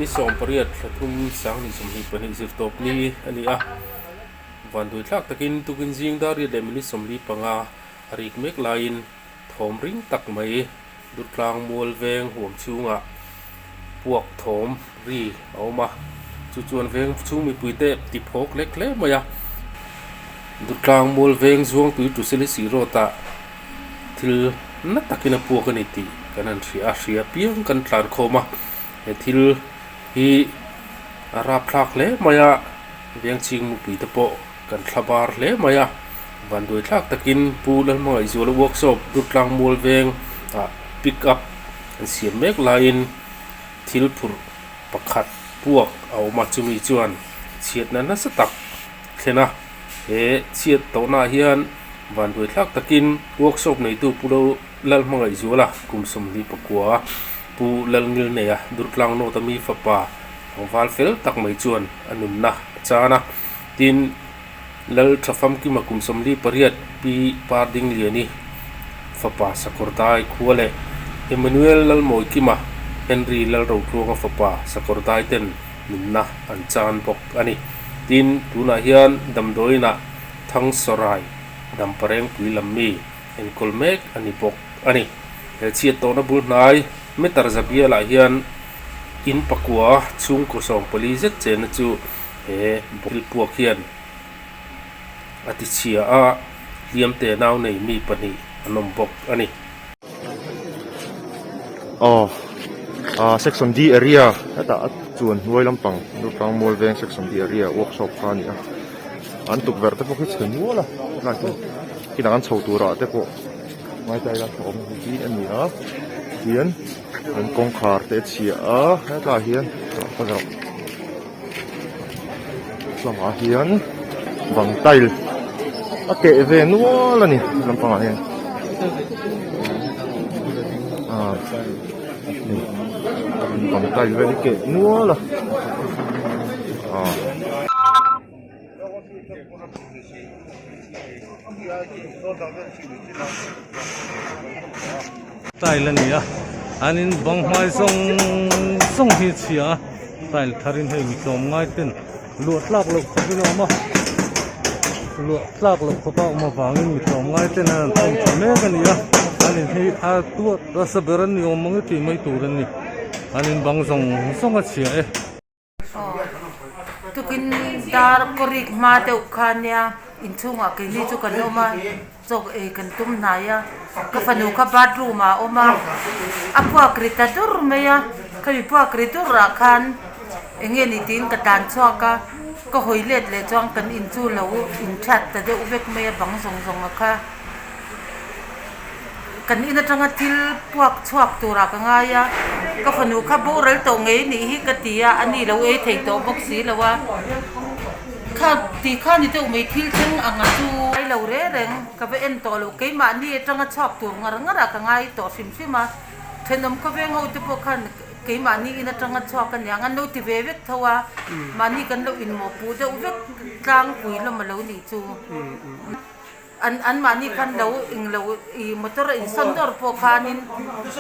ni som pariat thum sang ni som hi pani zir top ni ani a van dui thak takin tukin jing dar ri dem ni som li panga arik mek lain thom ring tak mai dut tlang mol veng huam chunga puak thom ri awma chu chuan veng chung mi puite ti phok lek le maya dut tlang mol veng zuang tui tu seli si ro ta thil na takina puak ani ti kanan ria piang kan tlan khoma he thil hi arap thlak le maya veng ching mu pui te po kan thlabar le maya van doi thlak takin pu lan mai zol workshop dut tlang mol veng pick up an siam mek lain thil phur pakhat puak au ma chumi chuan chiat na na satak thena he chiat to na hian van doi thlak takin workshop nei tu pulo lal mangai zola kumsum li pakwa pu lal ngil ne ya durtlang no tami fapa wal fel tak mai chuan anun na chana tin lal thafam ki ma kumsum li pariat pi par ding liani fapa sakordai khuale Emmanuel lal moi ki ma Henry lal ro tlonga fapa sakordai ten minna an chan bok ani tin tuna hian damdoina thang sorai dam pareng pui lammi en kolmek ani bok ani he chiat to na bul nai metar zabia la hian in pakwa chung ko song police chen chu he bokil puak hian ati chia a liam te naw nei mi pani anom bok ani section D area ata chuan nuai lampang dutlang mol veng section D area workshop khani a an tuk ver te pokhi chen wala na tu kinang chho tura te po mai tai la thom hi ani a hian an kong khar te chia a ta hian pa ro sama hian bang tail a ke ve nuala ni lampang a hian bang tail ve ke nuala tai la nia anin bang mai song hi chia tai tharin hei mi tom ngai ten luat lak lo khobino ma luat lak lo khopa ma wangin mi tom ngai ten an thom me ka nia anin hei a tu rasaberan ni omong ti mai turan ni anin bang song a chia e tukin dar korik ma te ukhania inchunga ke ni chu kan oma chok e kan tum na ya ka fanu ka bathroom ma oma apwa krita dur me ya ka bi pwa kritur ra khan enge ni tin ka tan chwaka ka hoilet le chang kan inchu lo in chat ta de ubek me bang song kha kan ina tanga til puak chuak tura ka nga ya ka fanu kha boral to ngei ni hi ka tia ani lo e thei to box si lawa kha ti kha ni te umei thil cheng anga chu ai lo re reng ka ve en to lo ke ma ni tanga chak tur ngara ka ngai to sim ma thenom ka ve ngau te po khan ke ma ni ina tanga chak kan yang an no ti ve vek thawa ma ni kan lo in mo pu de uvek tlang pui lo ma lo ni chu an mani kan lo ing lo I motor in sondor po khanin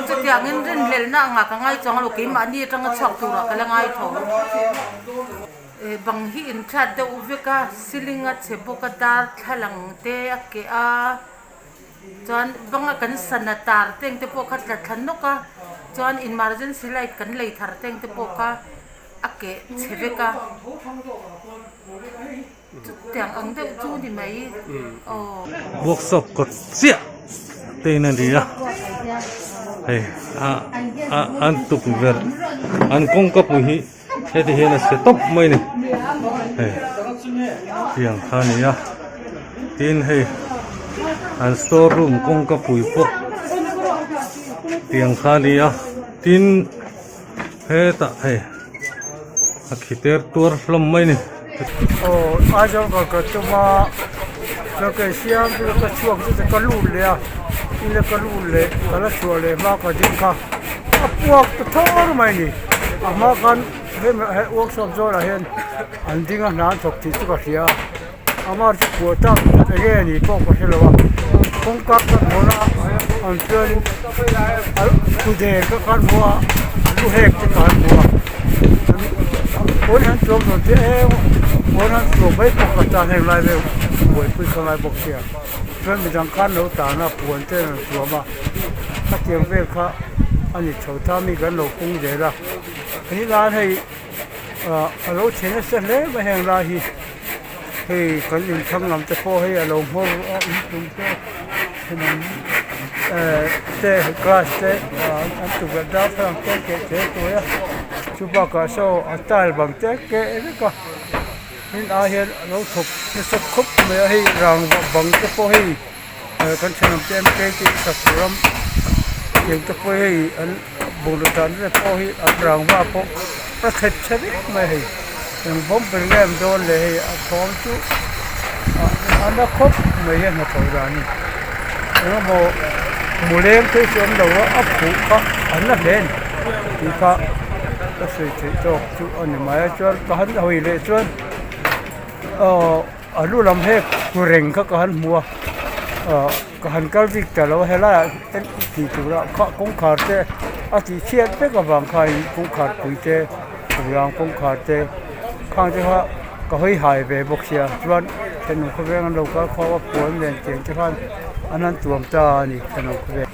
chutiang in rin lel na nga ka ngai chong lo ke mani tanga chak tura kala ngai tho bang hi in chat de uveka silinga cheboka dar thalang te ake a chuan banga kan sanatar teng te po khat la than no ka chuan emergency light kan lei thar teng te po ka ake chebeka tiang ang de chu ni mai workshop ko sia te na dia hey an tuk ver an kong ka pu hi he de hena se top mai ni hey tiang khani ya tin hey an store room kong ka pu po tiang khani ya tin he ta hey akhiter tur hlom mai ni ajo ka tuma ka siam ka chuak se ka lu le ile ka lu le kala chuale ma ka din ka apuak to thor mai ni ama kan he workshop zo la hen andinga na thok ti chu ka hia amar chu ko ta ege ni ko ko helwa kong ka bona an peli ku de ka kan bua lu hek ka kan bua คนหันตัวตัวเอ้คนหันตัวไม่ปกติแห่งไรเลยป่วยคุยกันไรบอกเสียเพื่อนมีจังคันเราตาหน้าปวดเต้นตัวมาถ้าเกี่ยวเวทเขาอันนี้ชาวท่ามีกันเราคงเดี๋ยวละอันนี้ร้านให้เราเช่นเสร็จแล้วไปแห่งไรให้คนอื่นทำงานจะพอให้เราพอตรงเจ้าให้มันเจ้ากลาสเจ้อันตุกดาวฝรั่งเจ้เจ้ตัวอ่ะชุบกาโซอัตตาลบางเจ้เก๋นี่ก็นี่อาเห็นเราถูกนี่สักคุบไม่ให้รังบางจะพอให้คนชนเจ้เก๋ที่สักรำยังจะพอให้อันบุรุษนั้นจะพอให้รังว่าพอประเทศชนิดไม่ให้ยังผมเป็นแง่มโดนเลยท้องจุอันนั้นครบไม่เห็นมาตัวร้านนี้แล้วมูเลี้ยงที่ชมเราว่าอับผูกก็อันนั้นเด่นที่ก็สวยที่โตจุอันนี้มาจวนก็หันหอยเลยจวนอันรู้ลำเฮกกุเร่งก็หันมัวก็หันกัลวิกแต่เราเฮล่าเป็นที่ตัวละก็คงขาดเจ้อาทิเชียนเป็นกับบางใครคงขาดปุ๋ยเจ้ตัวอย่างคงขาดเจ้ข้างที่ว่าก็ให้หายไปบกเสียจวนเป็นหนุ่มเขาเรียกเราก็เขาว่าปวดเรียนเก่งที่ว่าอันนั้นตัวมจ้านี่เป็นหนุ่มเขาเรียก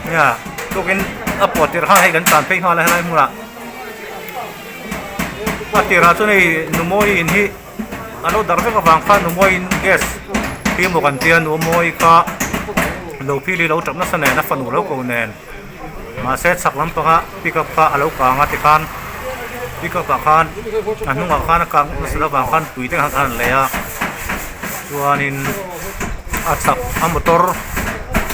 เนี่ยตัวกินอัปปอดที่เราให้กันตามเพลงอะไรอะไรมั่วละว่าที่เราช่วยนุ่มมวยอินที่อันนู้นดาร์ฟก็ฟังข้านุ่มมวยอินเกสที่หมู่กันเตียนนุ่มมวยก็เราพี่เราจับนักแสดงนักฟันหัวเราโกนเนนมาเซตสักลำปะฮะพี่กับข้าเรากางติคันพี่กับข้านอันนู้นกับข้านกางสุดบางข้านตุยเต็งข้านเลยอะส่วนนินอัดสับอัมบตอร์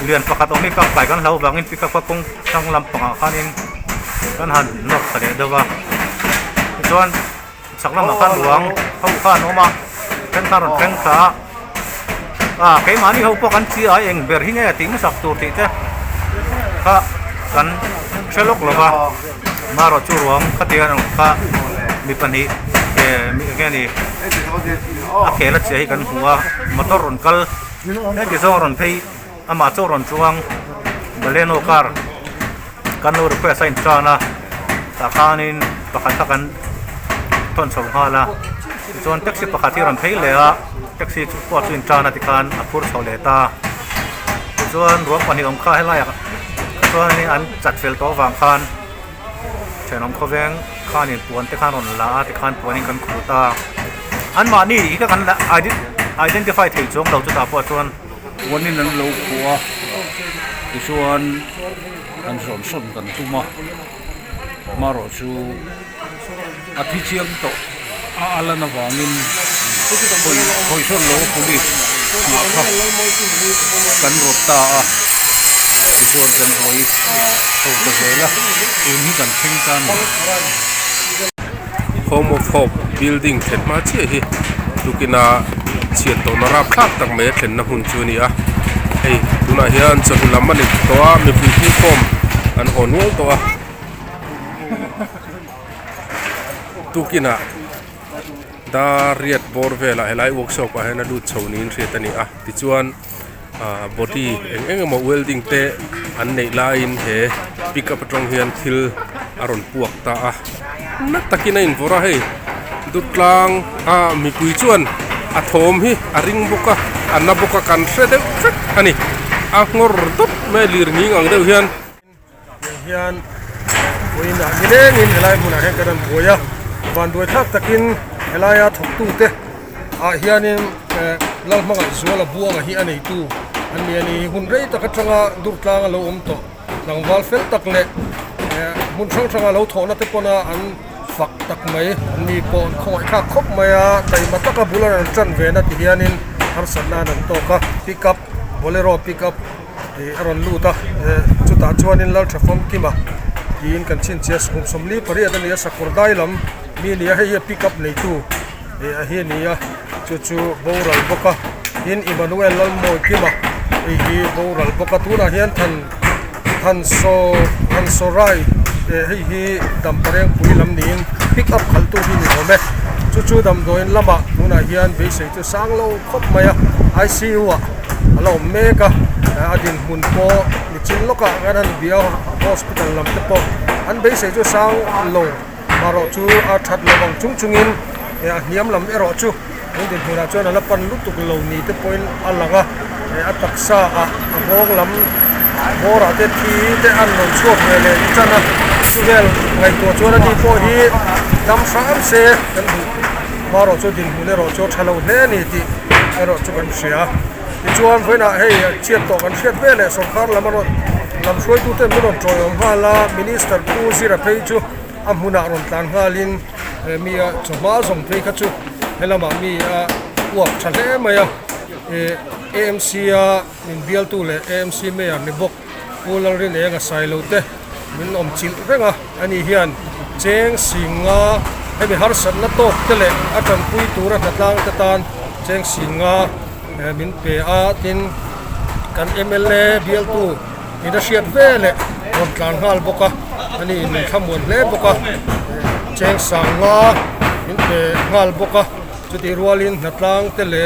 เรียนประกาศตรงนี้ก็ไปกันเราบางอินพิกกับกงช่างลำปางข้านินกันหันนกเสด็จเดว่าส่วนสักลำข้าหลวงเขาข้าโนมาเป็นข้ารถแข่งขาใครมานี่เขาพวกกันชี้เองเบอร์ที่เนี่ยติ้งสักตัวติดเจ้ข้ากันเชลล์หรือว่ามารถจูหลวงข้าเดียนข้ามีปัญหามีแค่นี้อาเขลัดเสียกันหัวมาต้นรนกัลนี่จะส่งรนพี่อามาโจรนจวงเบลเลนโอการ์กันนูรุเปสัยน์จานะตาคานินประคันกันต้นสงฮาละส่วนแท็กซี่ประคันที่รนพี่เลยอะแท็กซี่ปวดสินจานะที่การอักพูดเขาเลตาส่วนรวมปันนี้องค์ข้าให้ไล่ส่วนนี้อันจัดเฟลตัววางคานเช่นองค์เขาแวงข้านินปวนที่ข้านนละที่ข้านปวนนี่กันขูตาอันมานี่ก็กันละidentify ถึงช่วงเราจะตาปวดส่วนวันนี้นั้นเราขัวส่วนกันสมสมกันทุกมารอชูอาทิเชียงโตอะไรนะว่างินคอยชนโลกุลิมาครับกันรถตาส่วนเป็นหอยโตตะเกียละตัวนี้กันเพ่งกันHome of Hope Building เห็นมาเชี่ยฮิดูกินาเชียนตัวนราบคลาดตักเมตรเห็นนะหุ่นจูนี่อ่ะเฮ้ยดูน่าเฮียนจะหุ่นลำมันอีกตัวมีพื้นที่ฟอมอันหัวนุ่งตัวดูกินาดาเรียดบอร์เวล่าให้ไล่เวิร์กช็อปให้น่าดูชาวนี้เรียตันี่อ่ะที่ชวนบอดี้เอ็งมาเวลดิ้งเตะอันในไลน์เฮปิกอัพตรงเฮียนทิลอารมณ์ปวกตาอ่ะนักตะกินอินฟอร์ให้ดุดกลางมีกุยชวนอาทอมฮิอาริงบุกะอันนับบุกะกันเสด็จอันนี้งอร์ตุบไม่ลีร์นิ่งอังเดียวเฮียนวันนี้กินเองเฮลัยมุนาเฮกันบัวยาวันด้วยทักตะกินเฮลัยถูกตู้เตะเฮียนี่เรามากันส่วนละบัวกันเฮียนี่ตู้อันนี้หุ่นเรย์ตะกัดจังดุดกลางเราอมโตหลังวอลเฟลตักเล็กหุ่นช่างจังเราถอนนั่นเตปนะอันฝักตักไหมมีปอนคอยข้าคบไหมแต่มาตักบุลนันจันเวนัทเฮียนินฮาร์สันนันโตกะปิกับบอลเลโรปิกับอรอนลูตาจุดตาจวนินลัลทรัฟอมกิมายินกันชินเชียสกุมสมลีปริยันนี้สักคนได้ลำมีเนี่ยให้ปิกับในตู้เฮียนี่จู่ๆบอรัลบกะยินอิมานูเอลลัลโมกิมา hi boral boka tuna hian than so rai hi dam pareng pui lam nin pick up khal tu hi ni ome chu dam doin lama tuna hian be sei chu sang lo khop maya ICU a alo meka adin hun po ni chin loka ganan bia hospital lam te po an be sei chu sang lo maro chu a that lawang chungin niam lam ero chu din huna chuan ala pan lutuk lo ni te point alanga a taksa a bong lam bora te thi te an lo chuak vele chana chuvel ngai to chuan ani po hi dam sam se kan maro chu din hune ro chu thalo hle ni ti ero chu kan sia ti chuan voina hei chiat to kan hriat vele sarkar lamaro lam soi tu te miron troyom hala minister pu sira phei chu amhuna ron tlan halin mia choma som phei kha chu helama mi uak thale maya AMC min bial tu le AMC me ni bok pular rin enga sailo te min om chil renga ani hian cheng singa hemi har san na tok tele atan pui tura tatlang tatan cheng singa min pe a tin kan MLA bial tu ina siat vele on tlan hal boka ani min khamon le boka cheng sanga min pe ngal boka chuti rualin natlang tele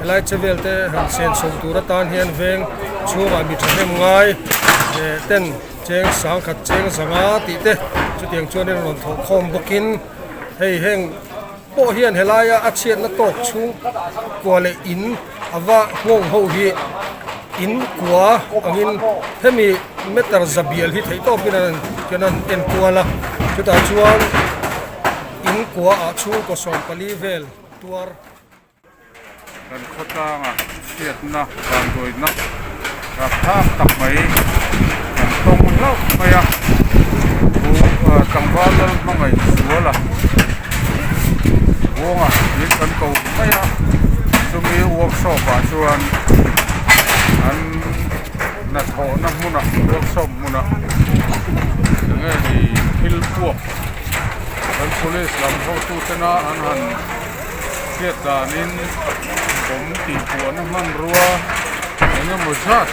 elai chevel te han sen som tura tan hian veng chuwa mi thahem ngai ten cheng sang khat cheng sanga ti te chutiang chuan ron tho khom bokin hei heng po hian helaya a chiat na tok chu kwale in awa ngong ho hi in kwa angin hemi meter zabial hi thei to pinan kenan en kwala chuta chuan in kwa a chu ko som pali vel tuar kan khota nga siat na kan doi na ra thak tak mai kan tong lo maya bu tangwal mangai suala wonga yin kan ko maya sumi workshop a chuan an na tho na muna workshop muna nge ni hil puak kan police lam ho tu tena an han siat daninผมตีหัวน้ำมันรัวเงี้ยมาจัด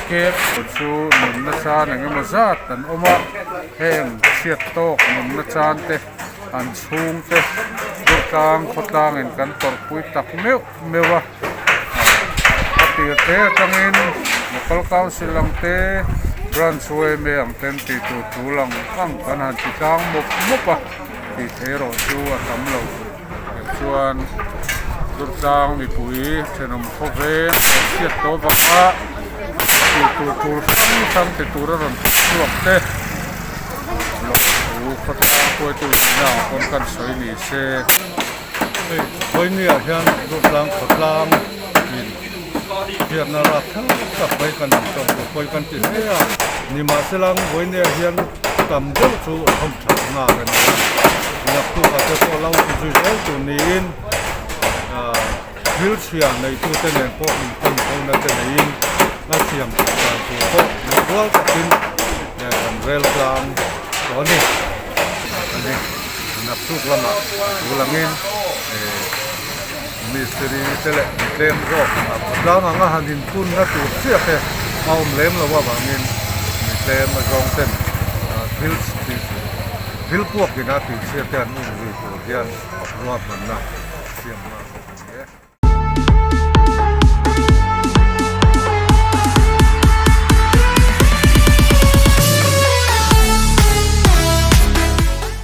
เก็บชูหนุนนัชชาเงี้ยมาจัดแต่ออกมาแห้งเสียดโต๊ะหนุนนัชชาเตะอันชูงเตะตัวกลางขดลางเห็นกันตอกปุยตักเมียวะปฏิเทจังอินมุกเก้าสิลังเตะรันช่วยเมียงเต็มตีตูหลังข้างกันหันตีกลางมุกปะตีเทโรชูอ่ะทำเราชวนตัวจางมีปุ๋ยเชนมพกเวเสียโตบักว่าตัวทั้งตัวระดับช่วงเตะหลอกหูพัฒนาตัวตัวอย่างคนกันสวยนี่เซ่วันนี้เฮียนรูปร่างขัดลางเฮียนน่ารักทั้งกับไปกันต่อไปกันติดเนี่ยนี่มาสลังวันนี้เฮียนกำเจ้าชูทำฉากงานกันอยากตัวกับตัวเราช่วยตัวนี้วิลเชียร์ในตัวเต็นพวกมันคนเขาในเต็นยินนักเชียร์การตัวพวกนักวอลกินเนี่ยเรลกลางตอนนี้นับทุกละมาทุกละเงินมิสเตอร์เตเลเล่มก็แล้วงานหันดินทุนนักตัวเสียแค่เอาเล่มแล้วว่าบางเงินมิสเตอร์มาจองเต็นวิลพวกกินอาทิตย์เสียแค่นู่นนี่ตัวเดียนรอบมันนะเสียมาก